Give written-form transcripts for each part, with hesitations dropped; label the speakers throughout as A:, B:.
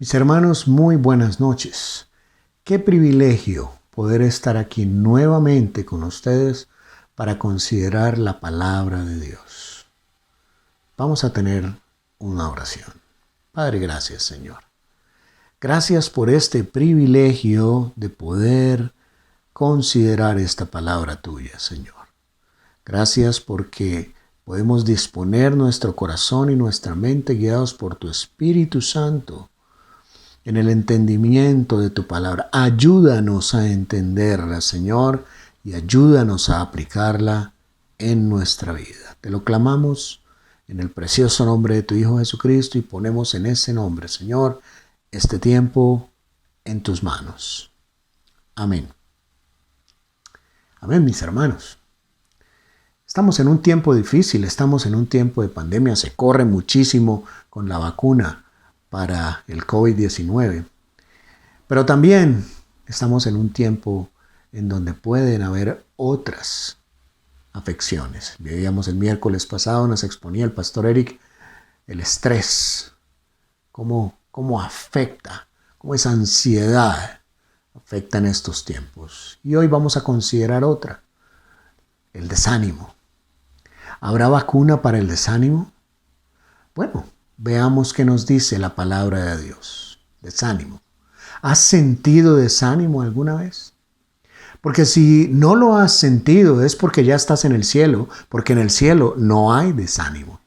A: Mis hermanos, muy buenas noches. Qué privilegio poder estar aquí nuevamente con ustedes para considerar la palabra de Dios. Vamos a tener una oración. Padre, gracias, Señor. Gracias por este privilegio de poder considerar esta palabra tuya, Señor. Gracias porque podemos disponer nuestro corazón y nuestra mente guiados por tu Espíritu Santo en el entendimiento de tu palabra. Ayúdanos a entenderla, Señor, y ayúdanos a aplicarla en nuestra vida. Te lo clamamos en el precioso nombre de tu Hijo Jesucristo y ponemos en ese nombre, Señor, este tiempo en tus manos. Amén. Amén, mis hermanos. Estamos en un tiempo difícil, estamos en un tiempo de pandemia, se corre muchísimo con la vacuna para el COVID-19. Pero también estamos en un tiempo en donde pueden haber otras afecciones. Veíamos el miércoles pasado, nos exponía el pastor Eric el estrés, cómo afecta, cómo esa ansiedad afecta en estos tiempos. Y hoy vamos a considerar otra, el desánimo. ¿Habrá vacuna para el desánimo? Bueno, veamos qué nos dice la palabra de Dios. Desánimo. ¿Has sentido desánimo alguna vez? Porque si no lo has sentido es porque ya estás en el cielo, porque en el cielo no hay desánimo.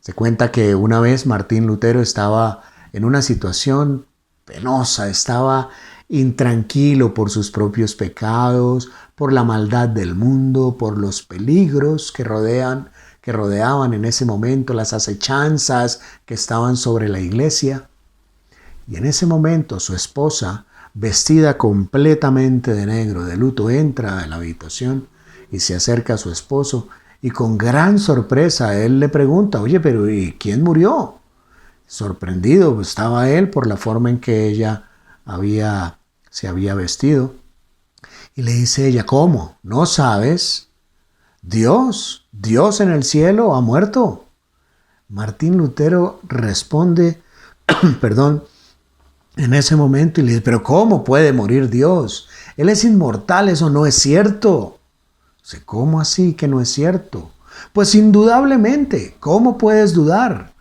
A: Se cuenta que una vez Martín Lutero estaba en una situación penosa, estaba intranquilo por sus propios pecados, por la maldad del mundo, por los peligros que rodeaban en ese momento, las acechanzas que estaban sobre la iglesia. Y en ese momento su esposa, vestida completamente de negro, de luto, entra a la habitación y se acerca a su esposo y con gran sorpresa él le pregunta, oye, pero ¿y quién murió? Sorprendido estaba él por la forma en que ella se había vestido. Y le dice ella, ¿cómo? ¿No sabes? Dios en el cielo ha muerto. Martín Lutero responde, en ese momento y le dice, ¿pero cómo puede morir Dios? Él es inmortal, eso no es cierto. Dice, ¿cómo así que no es cierto? Pues indudablemente, ¿cómo puedes dudar?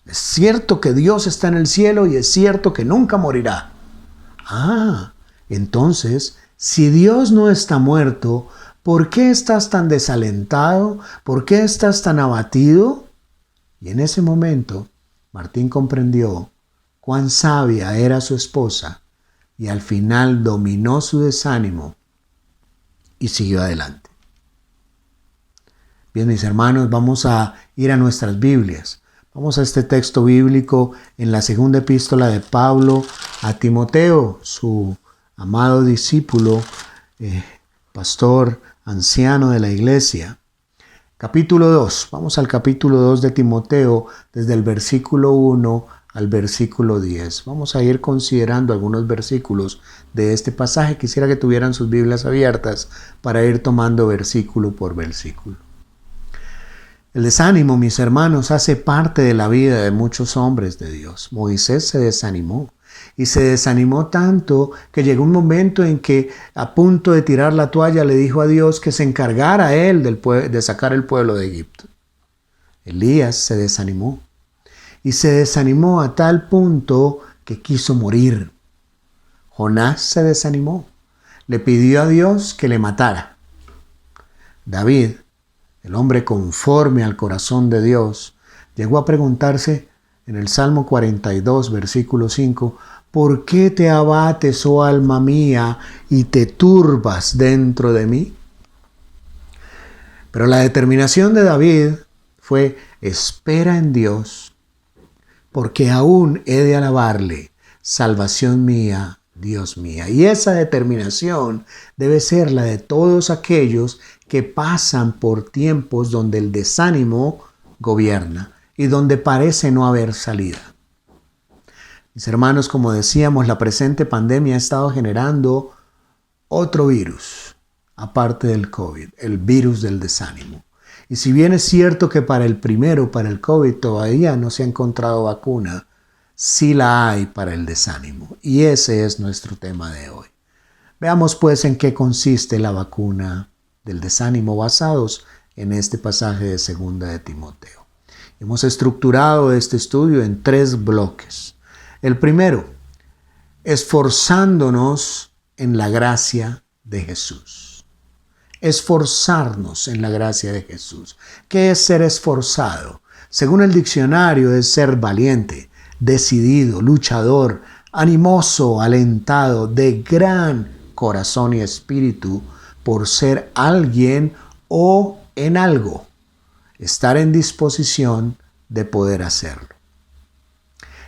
A: Es cierto que Dios está en el cielo y es cierto que nunca morirá. Entonces, si Dios no está muerto, ¿por qué estás tan desalentado? ¿Por qué estás tan abatido? Y en ese momento, Martín comprendió cuán sabia era su esposa y al final dominó su desánimo y siguió adelante. Bien, mis hermanos, vamos a ir a nuestras Biblias. Vamos a este texto bíblico en la segunda epístola de Pablo a Timoteo, su amado discípulo, pastor, anciano de la iglesia. Capítulo 2. Vamos al capítulo 2 de Timoteo, desde el versículo 1 al versículo 10. Vamos a ir considerando algunos versículos de este pasaje. Quisiera que tuvieran sus Biblias abiertas para ir tomando versículo por versículo. El desánimo, mis hermanos, hace parte de la vida de muchos hombres de Dios. Moisés se desanimó. Y se desanimó tanto que llegó un momento en que, a punto de tirar la toalla, le dijo a Dios que se encargara a él de sacar el pueblo de Egipto. Elías se desanimó. Y se desanimó a tal punto que quiso morir. Jonás se desanimó. Le pidió a Dios que le matara. David, el hombre conforme al corazón de Dios, llegó a preguntarse en el Salmo 42, versículo 5, ¿por qué te abates, oh alma mía, y te turbas dentro de mí? Pero la determinación de David fue, espera en Dios, porque aún he de alabarle, salvación mía, Dios mía. Y esa determinación debe ser la de todos aquellos que pasan por tiempos donde el desánimo gobierna y donde parece no haber salida. Mis hermanos, como decíamos, la presente pandemia ha estado generando otro virus, aparte del COVID, el virus del desánimo. Y si bien es cierto que para el primero, para el COVID, todavía no se ha encontrado vacuna, sí la hay para el desánimo. Y ese es nuestro tema de hoy. Veamos pues en qué consiste la vacuna del desánimo basados en este pasaje de 2 de Timoteo. Hemos estructurado este estudio en 3 bloques. El primero, esforzándonos en la gracia de Jesús. Esforzarnos en la gracia de Jesús. ¿Qué es ser esforzado? Según el diccionario, es ser valiente, decidido, luchador, animoso, alentado, de gran corazón y espíritu por ser alguien o en algo. Estar en disposición de poder hacerlo.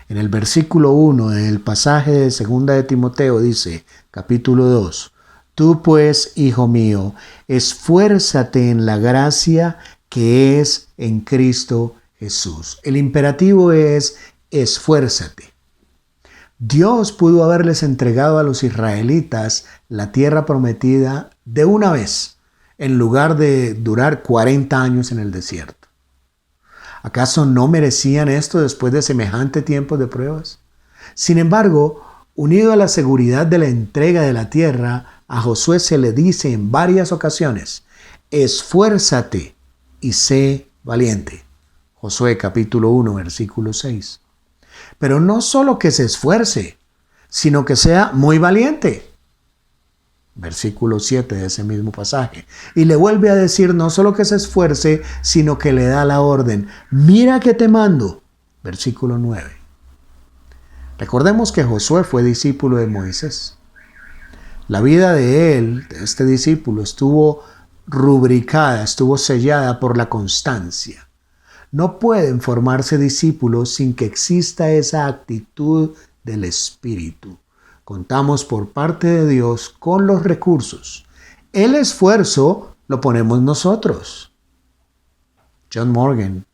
A: En el versículo 1 del pasaje de 2 de Timoteo dice, capítulo 2, tú pues, hijo mío, esfuérzate en la gracia que es en Cristo Jesús. El imperativo es esfuérzate. Dios pudo haberles entregado a los israelitas la tierra prometida de una vez, en lugar de durar 40 años en el desierto. ¿Acaso no merecían esto después de semejante tiempo de pruebas? Sin embargo, unido a la seguridad de la entrega de la tierra, a Josué se le dice en varias ocasiones, esfuérzate y sé valiente. Josué capítulo 1, versículo 6. Pero no solo que se esfuerce, sino que sea muy valiente. Versículo 7 de ese mismo pasaje. Y le vuelve a decir no solo que se esfuerce, sino que le da la orden. Mira que te mando. Versículo 9. Recordemos que Josué fue discípulo de Moisés. La vida de él, de este discípulo, estuvo rubricada, estuvo sellada por la constancia. No pueden formarse discípulos sin que exista esa actitud del Espíritu. Contamos por parte de Dios con los recursos. El esfuerzo lo ponemos nosotros. John Morgan,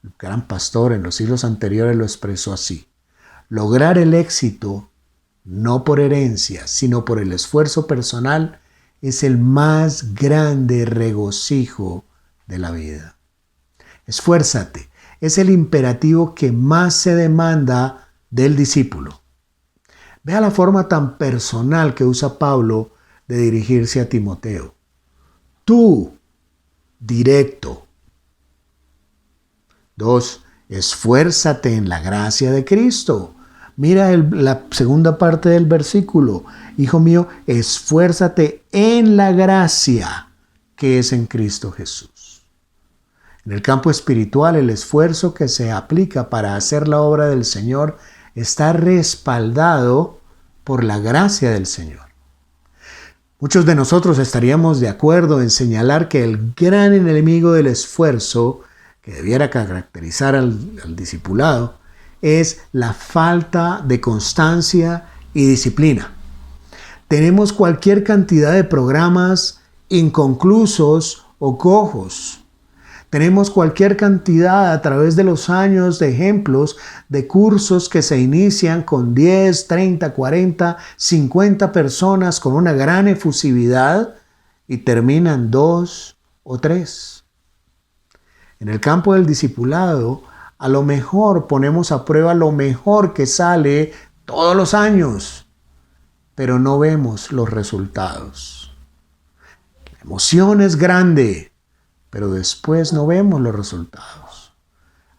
A: el gran pastor en los siglos anteriores, lo expresó así. Lograr el éxito, no por herencia, sino por el esfuerzo personal, es el más grande regocijo de la vida. Esfuérzate, es el imperativo que más se demanda del discípulo. Vea la forma tan personal que usa Pablo de dirigirse a Timoteo. Tú, directo. 2. Esfuérzate en la gracia de Cristo. Mira la segunda parte del versículo. Hijo mío, esfuérzate en la gracia que es en Cristo Jesús. En el campo espiritual, el esfuerzo que se aplica para hacer la obra del Señor está respaldado por la gracia del Señor. Muchos de nosotros estaríamos de acuerdo en señalar que el gran enemigo del esfuerzo que debiera caracterizar al discipulado es la falta de constancia y disciplina. Tenemos cualquier cantidad de programas inconclusos o cojos. Tenemos cualquier cantidad a través de los años de ejemplos de cursos que se inician con 10, 30, 40, 50 personas con una gran efusividad y terminan 2 o 3. En el campo del discipulado, a lo mejor ponemos a prueba lo mejor que sale todos los años, pero no vemos los resultados. La emoción es grande, pero después no vemos los resultados.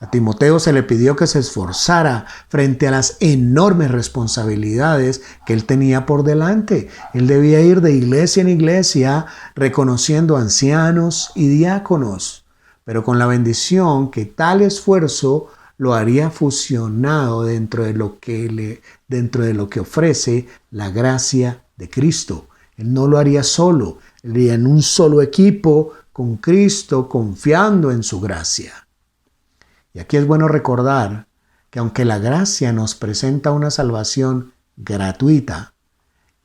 A: A Timoteo se le pidió que se esforzara frente a las enormes responsabilidades que él tenía por delante. Él debía ir de iglesia en iglesia reconociendo ancianos y diáconos, pero con la bendición que tal esfuerzo lo haría fusionado dentro de lo que ofrece la gracia de Cristo. Él no lo haría solo, él iría en un solo equipo con Cristo, confiando en su gracia. Y aquí es bueno recordar que aunque la gracia nos presenta una salvación gratuita,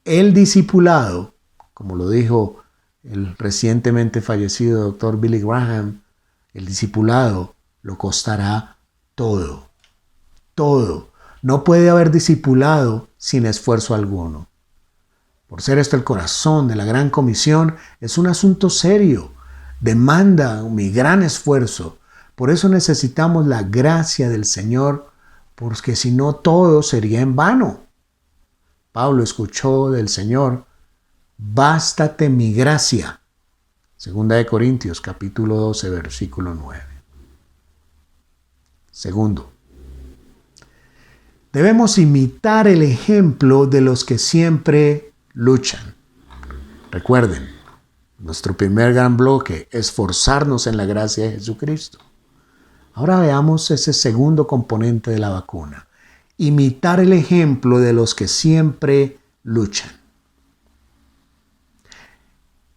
A: el discipulado, como lo dijo el recientemente fallecido doctor Billy Graham, el discipulado lo costará todo. Todo. No puede haber discipulado sin esfuerzo alguno. Por ser esto el corazón de la Gran Comisión, es un asunto serio. Demanda mi gran esfuerzo. Por eso necesitamos la gracia del Señor porque si no todo sería en vano. Pablo escuchó del Señor: bástate mi gracia. Segunda de Corintios, capítulo 12, versículo 9. Segundo, debemos imitar el ejemplo de los que siempre luchan. Recuerden, nuestro primer gran bloque, esforzarnos en la gracia de Jesucristo. Ahora veamos ese segundo componente de la vacuna: imitar el ejemplo de los que siempre luchan.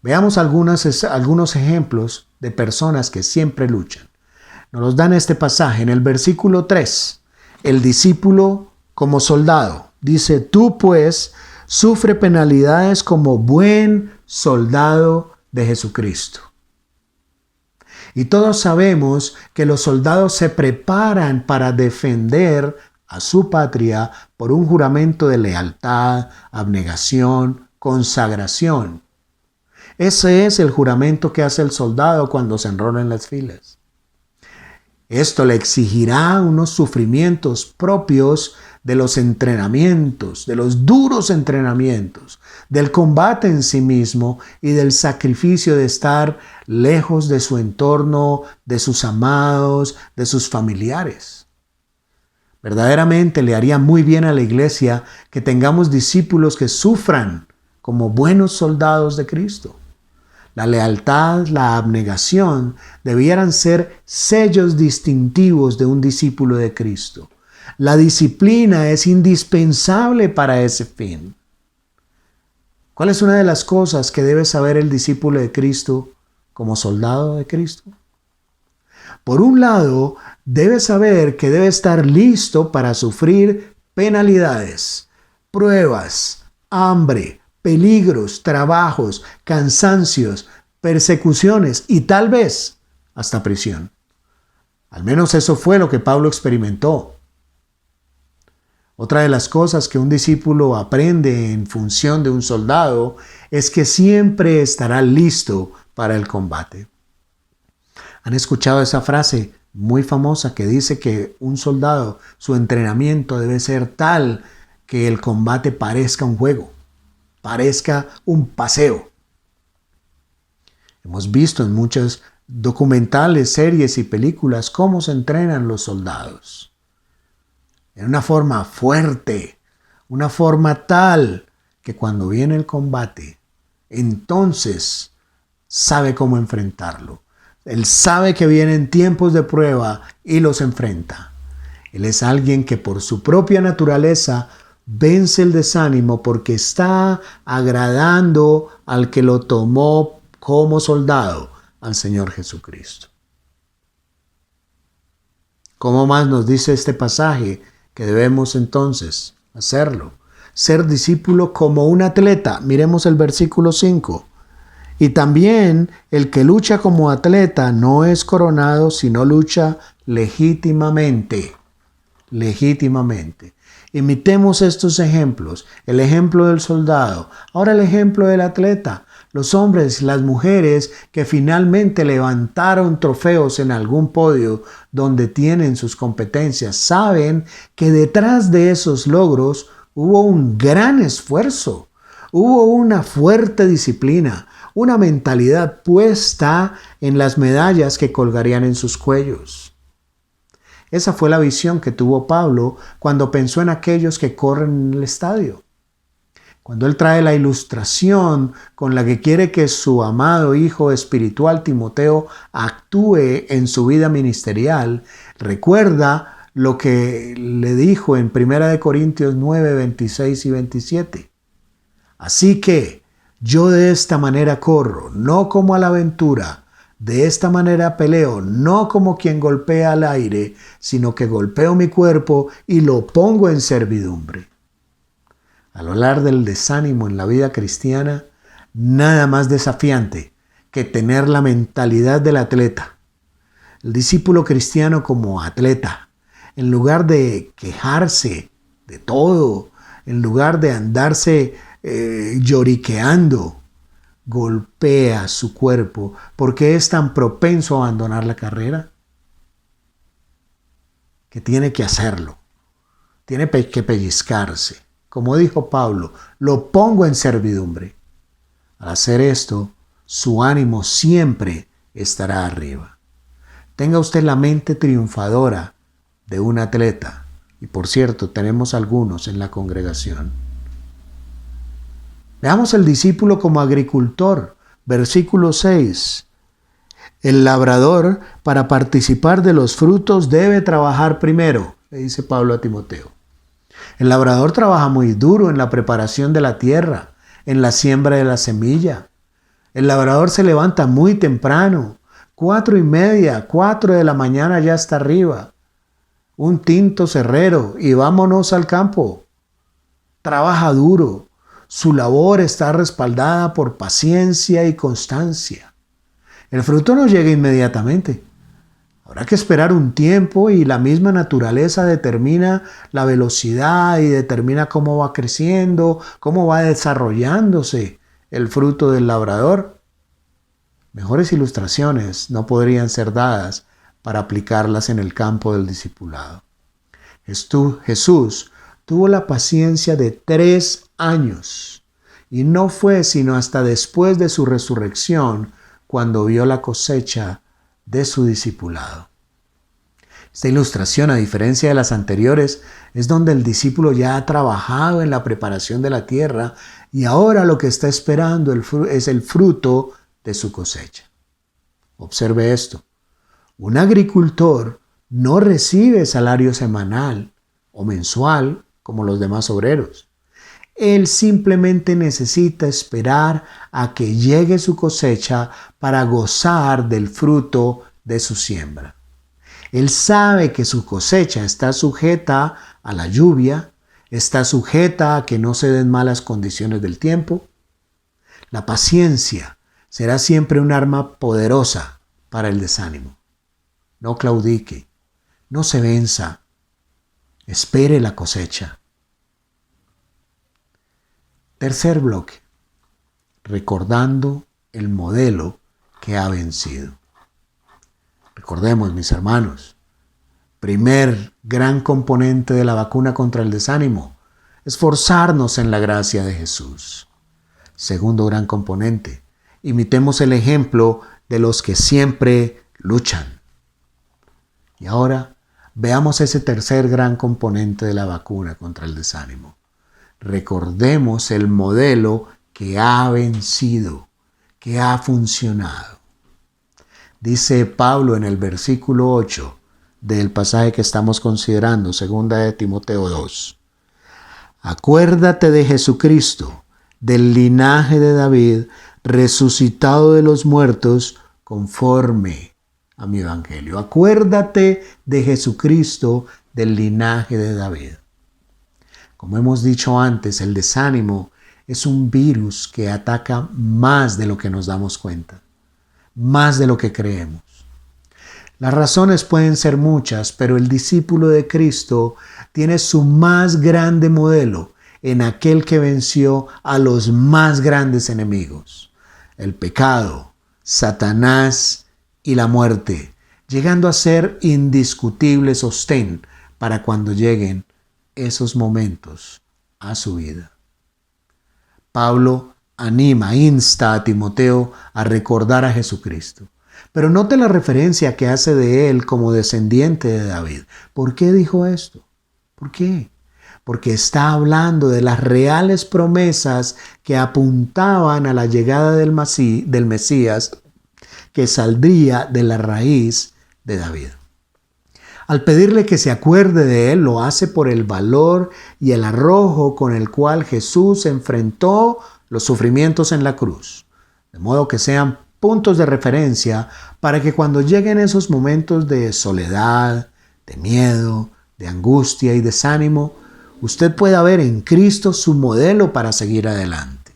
A: Veamos algunos ejemplos de personas que siempre luchan. Nos los da en este pasaje, en el versículo 3. El discípulo como soldado. Dice: tú pues sufre penalidades como buen soldado de Jesucristo. Y todos sabemos que los soldados se preparan para defender a su patria por un juramento de lealtad, abnegación, consagración. Ese es el juramento que hace el soldado cuando se enrola en las filas. Esto le exigirá unos sufrimientos propios de los entrenamientos, de los duros entrenamientos, del combate en sí mismo y del sacrificio de estar lejos de su entorno, de sus amados, de sus familiares. Verdaderamente le haría muy bien a la iglesia que tengamos discípulos que sufran como buenos soldados de Cristo. La lealtad, la abnegación debieran ser sellos distintivos de un discípulo de Cristo. La disciplina es indispensable para ese fin. ¿Cuál es una de las cosas que debe saber el discípulo de Cristo como soldado de Cristo? Por un lado, debe saber que debe estar listo para sufrir penalidades, pruebas, hambre, peligros, trabajos, cansancios, persecuciones y tal vez hasta prisión. Al menos eso fue lo que Pablo experimentó. Otra de las cosas que un discípulo aprende en función de un soldado es que siempre estará listo para el combate. ¿Han escuchado esa frase muy famosa que dice que un soldado, su entrenamiento debe ser tal que el combate parezca un juego, parezca un paseo? Hemos visto en muchos documentales, series y películas cómo se entrenan los soldados. En una forma fuerte, una forma tal que cuando viene el combate, entonces sabe cómo enfrentarlo. Él sabe que vienen tiempos de prueba y los enfrenta. Él es alguien que por su propia naturaleza vence el desánimo porque está agradando al que lo tomó como soldado, al Señor Jesucristo. ¿Cómo más nos dice este pasaje que debemos entonces hacerlo? Ser discípulo como un atleta. Miremos el versículo 5. Y también el que lucha como atleta no es coronado, sino lucha legítimamente. Legítimamente. Imitemos estos ejemplos. El ejemplo del soldado. Ahora el ejemplo del atleta. Los hombres y las mujeres que finalmente levantaron trofeos en algún podio donde tienen sus competencias saben que detrás de esos logros hubo un gran esfuerzo, hubo una fuerte disciplina, una mentalidad puesta en las medallas que colgarían en sus cuellos. Esa fue la visión que tuvo Pablo cuando pensó en aquellos que corren en el estadio. Cuando él trae la ilustración con la que quiere que su amado hijo espiritual Timoteo actúe en su vida ministerial, recuerda lo que le dijo en 1 Corintios 9, 26 y 27. Así que yo de esta manera corro, no como a la aventura, de esta manera peleo, no como quien golpea al aire, sino que golpeo mi cuerpo y lo pongo en servidumbre. Al hablar del desánimo en la vida cristiana, nada más desafiante que tener la mentalidad del atleta. El discípulo cristiano como atleta, en lugar de quejarse de todo, en lugar de andarse lloriqueando, golpea su cuerpo porque es tan propenso a abandonar la carrera que tiene que hacerlo. tiene que pellizcarse. Como dijo Pablo, lo pongo en servidumbre. Al hacer esto, su ánimo siempre estará arriba. Tenga usted la mente triunfadora de un atleta. Y por cierto, tenemos algunos en la congregación. Veamos el discípulo como agricultor. Versículo 6. El labrador, para participar de los frutos, debe trabajar primero, le dice Pablo a Timoteo. El labrador trabaja muy duro en la preparación de la tierra, en la siembra de la semilla. El labrador se levanta muy temprano, 4:30, 4 de la mañana ya está arriba. Un tinto cerrero y vámonos al campo. Trabaja duro. Su labor está respaldada por paciencia y constancia. El fruto no llega inmediatamente. Habrá que esperar un tiempo y la misma naturaleza determina la velocidad y determina cómo va creciendo, cómo va desarrollándose el fruto del labrador. Mejores ilustraciones no podrían ser dadas para aplicarlas en el campo del discipulado. Jesús tuvo la paciencia de 3 años y no fue sino hasta después de su resurrección cuando vio la cosecha de su discipulado. Esta ilustración, a diferencia de las anteriores, es donde el discípulo ya ha trabajado en la preparación de la tierra y ahora lo que está esperando es el fruto de su cosecha. Observe esto. Un agricultor no recibe salario semanal o mensual como los demás obreros. Él simplemente necesita esperar a que llegue su cosecha para gozar del fruto de su siembra. Él sabe que su cosecha está sujeta a la lluvia, está sujeta a que no se den malas condiciones del tiempo. La paciencia será siempre un arma poderosa para el desánimo. No claudique, no se venza, espere la cosecha. Tercer bloque, recordando el modelo que ha vencido. Recordemos, mis hermanos, primer gran componente de la vacuna contra el desánimo, esforzarnos en la gracia de Jesús. Segundo gran componente, imitemos el ejemplo de los que siempre luchan. Y ahora veamos ese tercer gran componente de la vacuna contra el desánimo. Recordemos el modelo que ha vencido, que ha funcionado. Dice Pablo en el versículo 8 del pasaje que estamos considerando, 2 de Timoteo 2. Acuérdate de Jesucristo, del linaje de David, resucitado de los muertos, conforme a mi evangelio. Acuérdate de Jesucristo, del linaje de David. Como hemos dicho antes, el desánimo es un virus que ataca más de lo que nos damos cuenta, más de lo que creemos. Las razones pueden ser muchas, pero el discípulo de Cristo tiene su más grande modelo en aquel que venció a los más grandes enemigos, el pecado, Satanás y la muerte, llegando a ser indiscutible sostén para cuando lleguen esos momentos a su vida. Pablo insta a Timoteo a recordar a Jesucristo. Pero note la referencia que hace de él como descendiente de David. ¿Por qué dijo esto? ¿Por qué? Porque está hablando de las reales promesas que apuntaban a la llegada del Mesías que saldría de la raíz de David. Al pedirle que se acuerde de él, lo hace por el valor y el arrojo con el cual Jesús enfrentó los sufrimientos en la cruz. De modo que sean puntos de referencia para que cuando lleguen esos momentos de soledad, de miedo, de angustia y desánimo, usted pueda ver en Cristo su modelo para seguir adelante.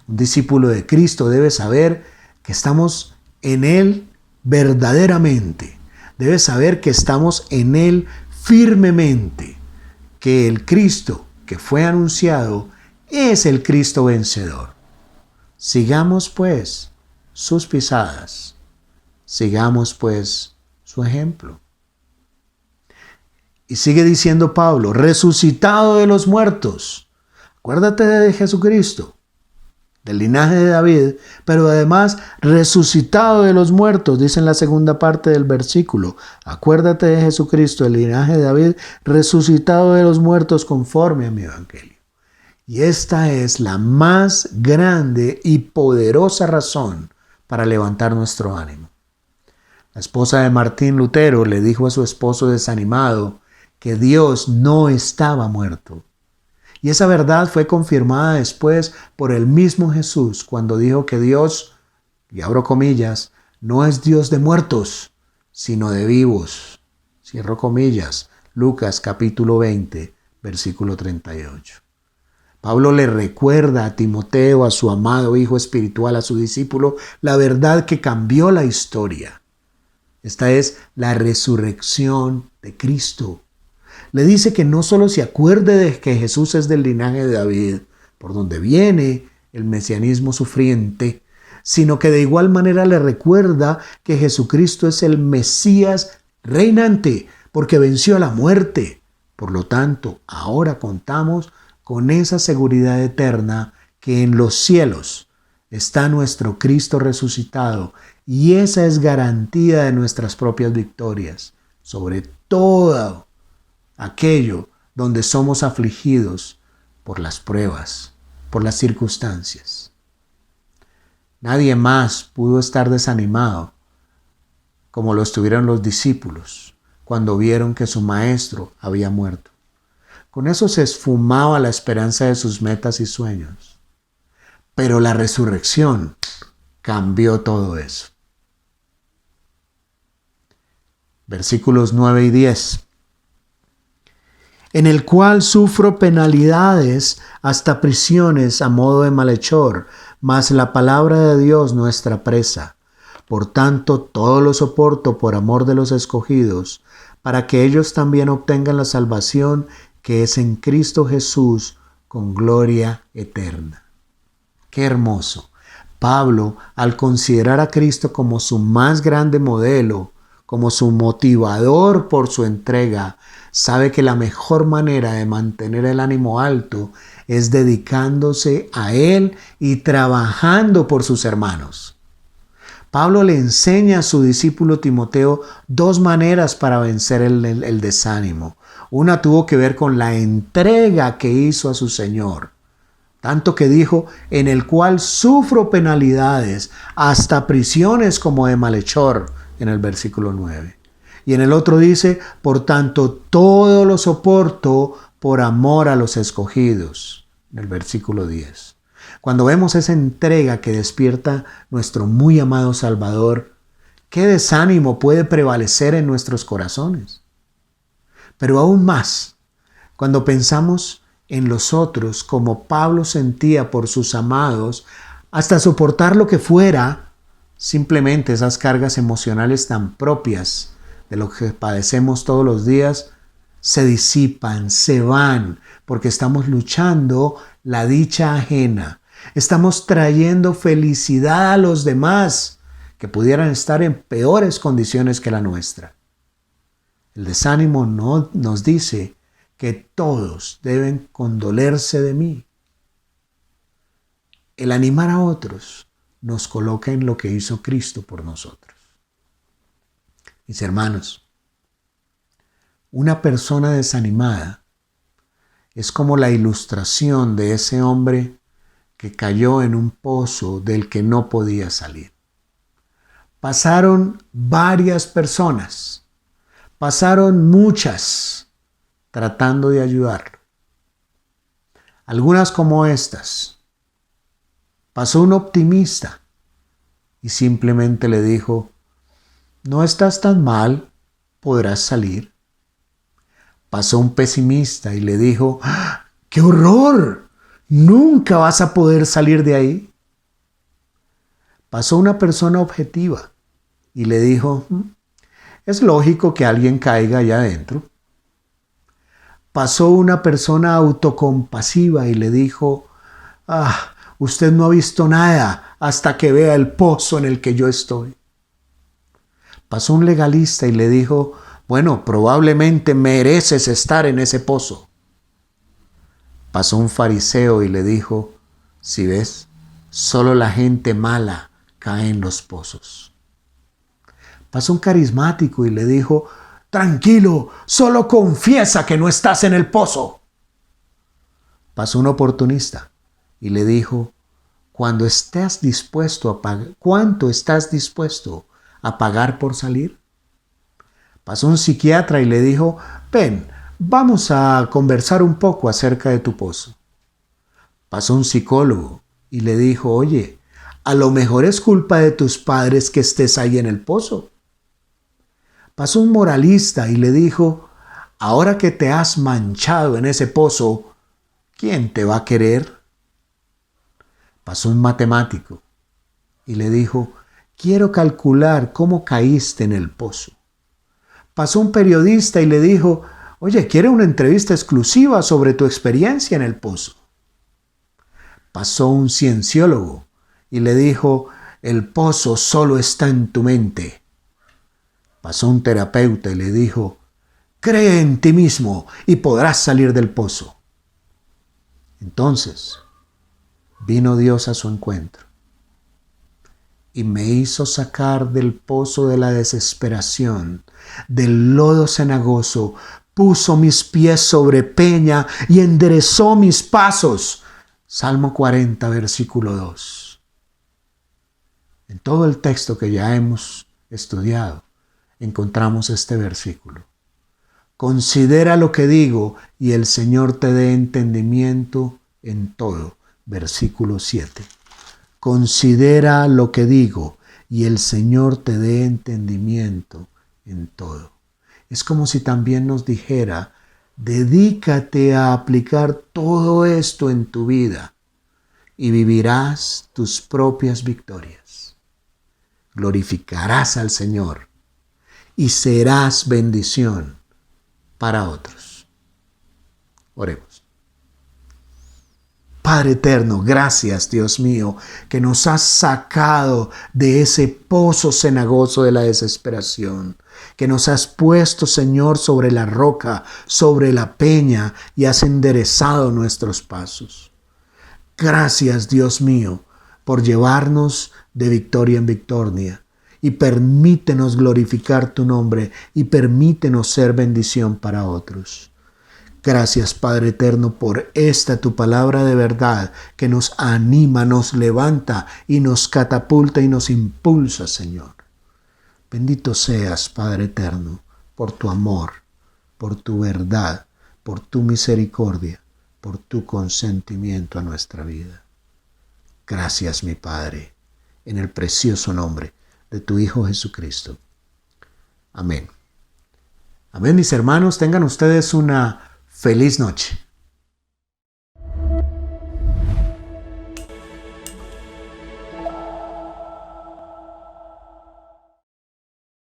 A: Un discípulo de Cristo debe saber que estamos en Él verdaderamente. Debe saber que estamos en Él firmemente, que el Cristo que fue anunciado es el Cristo vencedor. Sigamos pues sus pisadas, sigamos pues su ejemplo. Y sigue diciendo Pablo, resucitado de los muertos. Acuérdate de Jesucristo, del linaje de David, pero además resucitado de los muertos, dice en la segunda parte del versículo. Acuérdate de Jesucristo, del linaje de David, resucitado de los muertos conforme a mi evangelio. Y esta es la más grande y poderosa razón para levantar nuestro ánimo. La esposa de Martín Lutero le dijo a su esposo desanimado que Dios no estaba muerto. Y esa verdad fue confirmada después por el mismo Jesús cuando dijo que Dios, y abro comillas, no es Dios de muertos, sino de vivos. Cierro comillas, Lucas capítulo 20, versículo 38. Pablo le recuerda a Timoteo, a su amado hijo espiritual, a su discípulo, la verdad que cambió la historia. Esta es la resurrección de Cristo. Le dice que no solo se acuerde de que Jesús es del linaje de David, por donde viene el mesianismo sufriente, sino que de igual manera le recuerda que Jesucristo es el Mesías reinante, porque venció a la muerte. Por lo tanto, ahora contamos con esa seguridad eterna que en los cielos está nuestro Cristo resucitado, y esa es garantía de nuestras propias victorias sobre todo aquello donde somos afligidos por las pruebas, por las circunstancias. Nadie más pudo estar desanimado como lo estuvieron los discípulos cuando vieron que su maestro había muerto. Con eso se esfumaba la esperanza de sus metas y sueños. Pero la resurrección cambió todo eso. Versículos 9 y 10. En el cual sufro penalidades hasta prisiones a modo de malhechor, mas la palabra de Dios nuestra presa. Por tanto, todo lo soporto por amor de los escogidos, para que ellos también obtengan la salvación que es en Cristo Jesús con gloria eterna. ¡Qué hermoso! Pablo, al considerar a Cristo como su más grande modelo, como su motivador por su entrega, sabe que la mejor manera de mantener el ánimo alto es dedicándose a Él y trabajando por sus hermanos. Pablo le enseña a su discípulo Timoteo dos maneras para vencer el desánimo. Una tuvo que ver con la entrega que hizo a su Señor. Tanto que dijo, en el cual sufro penalidades, hasta prisiones como de malhechor, en el versículo 9. Y en el otro dice, por tanto, todo lo soporto por amor a los escogidos, en el versículo 10. Cuando vemos esa entrega que despierta nuestro muy amado Salvador, ¿qué desánimo puede prevalecer en nuestros corazones? Pero aún más, cuando pensamos en los otros como Pablo sentía por sus amados, hasta soportar lo que fuera, simplemente esas cargas emocionales tan propias de lo que padecemos todos los días, se disipan, se van, porque estamos luchando la dicha ajena. Estamos trayendo felicidad a los demás que pudieran estar en peores condiciones que la nuestra. El desánimo no nos dice que todos deben condolerse de mí. El animar a otros nos coloca en lo que hizo Cristo por nosotros. Mis hermanos, una persona desanimada es como la ilustración de ese hombre que cayó en un pozo del que no podía salir. Pasaron varias personas, pasaron muchas tratando de ayudarlo. Algunas como estas. Pasó un optimista y simplemente le dijo, no estás tan mal, podrás salir. Pasó un pesimista y le dijo, ¡qué horror! Nunca vas a poder salir de ahí. Pasó una persona objetiva y le dijo, es lógico que alguien caiga allá adentro. Pasó una persona autocompasiva y le dijo, usted no ha visto nada hasta que vea el pozo en el que yo estoy. Pasó un legalista y le dijo, Bueno, probablemente mereces estar en ese pozo. Pasó un fariseo y le dijo, si ves, solo la gente mala cae en los pozos. Pasó un carismático y le dijo, tranquilo, solo confiesa que no estás en el pozo. Pasó un oportunista y le dijo, ¿cuánto estás dispuesto a pagar por salir? Pasó un psiquiatra y le dijo, ven, vamos a conversar un poco acerca de tu pozo. Pasó un psicólogo y le dijo, oye, a lo mejor es culpa de tus padres que estés ahí en el pozo. Pasó un moralista y le dijo, ahora que te has manchado en ese pozo, ¿quién te va a querer? Pasó un matemático y le dijo, quiero calcular cómo caíste en el pozo. Pasó un periodista y le dijo, oye, ¿quiere una entrevista exclusiva sobre tu experiencia en el pozo? Pasó un cienciólogo y le dijo, el pozo solo está en tu mente. Pasó un terapeuta y le dijo, cree en ti mismo y podrás salir del pozo. Entonces vino Dios a su encuentro y me hizo sacar del pozo de la desesperación, del lodo cenagoso, puso mis pies sobre peña y enderezó mis pasos. Salmo 40, versículo 2. En todo el texto que ya hemos estudiado, encontramos este versículo. Considera lo que digo y el Señor te dé entendimiento en todo. Versículo 7. Considera lo que digo y el Señor te dé entendimiento en todo. Es como si también nos dijera, dedícate a aplicar todo esto en tu vida y vivirás tus propias victorias. Glorificarás al Señor y serás bendición para otros. Oremos. Padre eterno, gracias, Dios mío, que nos has sacado de ese pozo cenagoso de la desesperación, que nos has puesto, Señor, sobre la roca, sobre la peña y has enderezado nuestros pasos. Gracias, Dios mío, por llevarnos de victoria en victoria y permítenos glorificar tu nombre y permítenos ser bendición para otros. Gracias, Padre eterno, por esta tu palabra de verdad que nos anima, nos levanta y nos catapulta y nos impulsa, Señor. Bendito seas, Padre eterno, por tu amor, por tu verdad, por tu misericordia, por tu consentimiento a nuestra vida. Gracias, mi Padre, en el precioso nombre de tu Hijo Jesucristo. Amén. Amén, mis hermanos, tengan ustedes una feliz noche.